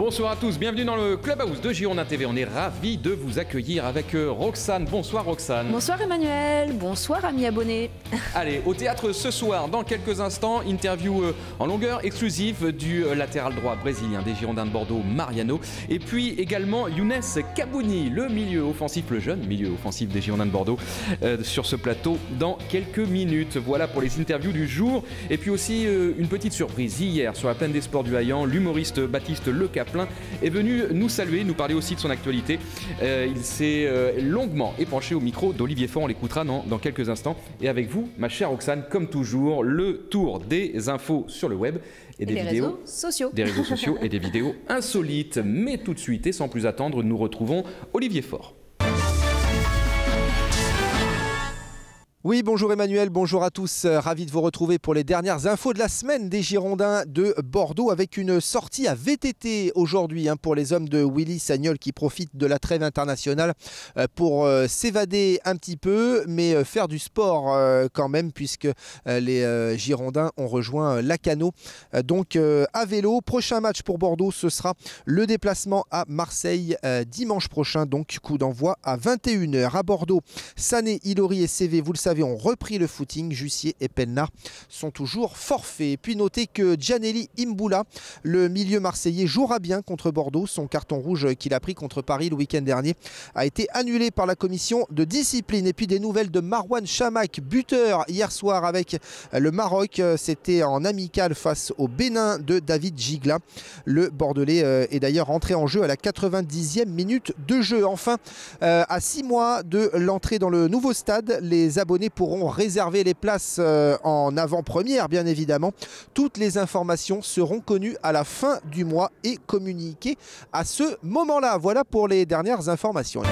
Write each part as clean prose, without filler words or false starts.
Bonsoir à tous, bienvenue dans le Clubhouse de Girondin TV. On est ravis de vous accueillir avec Roxane. Bonsoir Roxane. Bonsoir Emmanuel, bonsoir amis abonnés. Allez, au théâtre ce soir, dans quelques instants, interview en longueur exclusive du latéral droit brésilien des Girondins de Bordeaux, Mariano. Et puis également Younes Kabouni, le milieu offensif, le jeune milieu offensif des Girondins de Bordeaux, sur ce plateau dans quelques minutes. Voilà pour les interviews du jour. Et puis aussi une petite surprise hier sur la plaine des sports du Haillan, l'humoriste Baptiste Le Caplin est venu nous saluer, nous parler aussi de son actualité. Il s'est longuement épanché au micro d'Olivier Faure, on l'écoutera dans quelques instants. Et avec vous, ma chère Roxane, comme toujours, le tour des infos sur le web et des vidéos sociaux. Des réseaux sociaux et des vidéos insolites. Mais tout de suite et sans plus attendre, nous retrouvons Olivier Faure. Oui, bonjour Emmanuel, bonjour à tous. Ravi de vous retrouver pour les dernières infos de la semaine des Girondins de Bordeaux avec une sortie à VTT aujourd'hui pour les hommes de Willy Sagnol qui profitent de la trêve internationale pour s'évader un petit peu, mais faire du sport quand même puisque les Girondins ont rejoint Lacanau. Donc à vélo, prochain match pour Bordeaux, ce sera le déplacement à Marseille dimanche prochain, donc coup d'envoi à 21h. À Bordeaux, Sané, Ilori et CV, vous le savez, ont repris le footing. Jussier et Pelnard sont toujours forfaits. Et puis notez que Gianelli Imboula, le milieu marseillais, jouera bien contre Bordeaux. Son carton rouge qu'il a pris contre Paris le week-end dernier a été annulé par la commission de discipline. Et puis des nouvelles de Marwan Chamakh, buteur hier soir avec le Maroc. C'était en amical face au Bénin de David Gigla. Le Bordelais est d'ailleurs entré en jeu à la 90e minute de jeu. Enfin, à 6 mois de l'entrée dans le nouveau stade, les abonnés pourront réserver les places en avant-première, bien évidemment. Toutes les informations seront connues à la fin du mois et communiquées à ce moment-là. Voilà pour les dernières informations.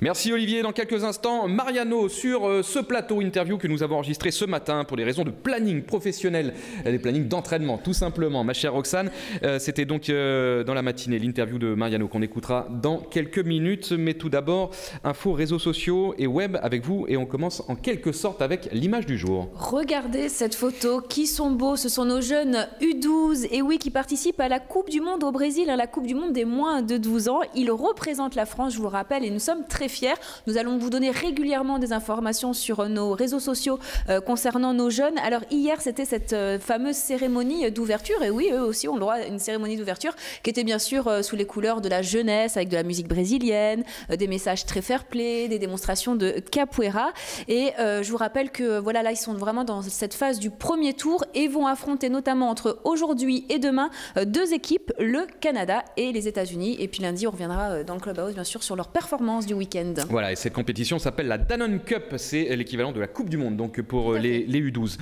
Merci Olivier. Dans quelques instants, Mariano sur ce plateau interview que nous avons enregistré ce matin pour des raisons de planning professionnel, des plannings d'entraînement tout simplement, ma chère Roxane. C'était donc dans la matinée l'interview de Mariano qu'on écoutera dans quelques minutes. Mais tout d'abord, infos réseaux sociaux et web avec vous et on commence en quelque sorte avec l'image du jour. Regardez cette photo, qui sont beaux, ce sont nos jeunes U12 et oui qui participent à la Coupe du Monde au Brésil, la Coupe du Monde des moins de 12 ans. Ils représentent la France, je vous le rappelle, et nous sommes très fiers. Nous allons vous donner régulièrement des informations sur nos réseaux sociaux concernant nos jeunes. Alors hier, c'était cette fameuse cérémonie d'ouverture. Et oui, eux aussi ont le droit à une cérémonie d'ouverture qui était bien sûr sous les couleurs de la jeunesse, avec de la musique brésilienne, des messages très fair-play, des démonstrations de capoeira. Et je vous rappelle que voilà, là, ils sont vraiment dans cette phase du premier tour et vont affronter notamment entre aujourd'hui et demain deux équipes, le Canada et les États-Unis. Et puis lundi, on reviendra dans le Clubhouse, bien sûr, sur leur performance du week-end. Voilà, et cette compétition s'appelle la Danone Cup, c'est l'équivalent de la Coupe du Monde donc pour les U12.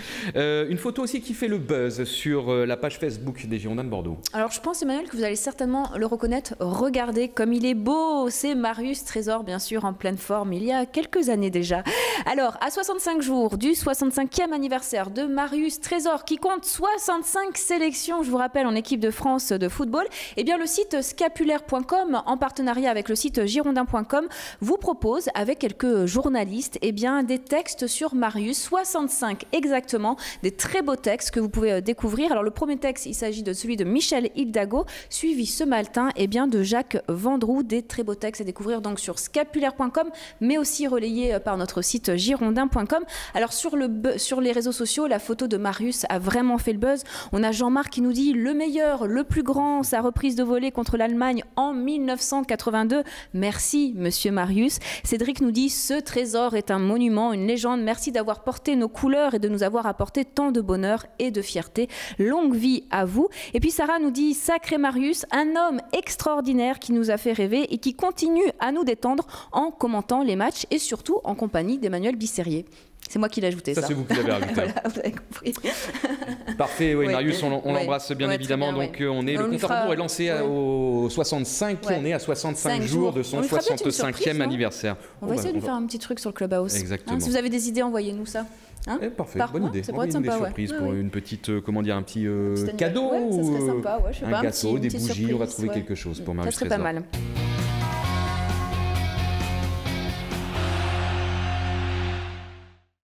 Une photo aussi qui fait le buzz sur la page Facebook des Girondins de Bordeaux. Alors je pense Emmanuel que vous allez certainement le reconnaître, regardez comme il est beau, c'est Marius Trésor bien sûr en pleine forme il y a quelques années déjà. Alors à 65 jours du 65e anniversaire de Marius Trésor qui compte 65 sélections, je vous rappelle en équipe de France de football, et bien le site scapulaire.com en partenariat avec le site girondin.com vous propose avec quelques journalistes des textes sur Marius, 65 exactement, des très beaux textes que vous pouvez découvrir. Alors le premier texte, il s'agit de celui de Michel Hidalgo, suivi ce matin de Jacques Vendroux, des très beaux textes à découvrir donc sur scapulaire.com, mais aussi relayés par notre site girondin.com. Alors sur les réseaux sociaux, la photo de Marius a vraiment fait le buzz. On a Jean-Marc qui nous dit le meilleur, le plus grand, sa reprise de volée contre l'Allemagne en 1982. Merci monsieur Marius. Cédric nous dit ce trésor est un monument, une légende. Merci d'avoir porté nos couleurs et de nous avoir apporté tant de bonheur et de fierté. Longue vie à vous. Et puis Sarah nous dit sacré Marius, un homme extraordinaire qui nous a fait rêver et qui continue à nous détendre en commentant les matchs et surtout en compagnie d'Emmanuel Bisserier. C'est moi qui l'ai ajouté ça. C'est vous qui l'avez ajouté. Voilà, vous avez compris. Parfait, oui, Marius, on l'embrasse bien évidemment. Bien, donc le compte à rebours est lancé au 65, on est à 65 jours de son 65e anniversaire. On va essayer de lui faire un petit truc sur le Clubhouse. Exactement. Si vous avez des idées, envoyez-nous ça. Parfait, bonne idée. Ça pourrait être sympa, surprise pour une petite, un petit cadeau, ça serait sympa, je sais un pas, gâteau, des petite bougies, surprise, on va trouver quelque chose pour Marius Ça serait pas Trésor. mal.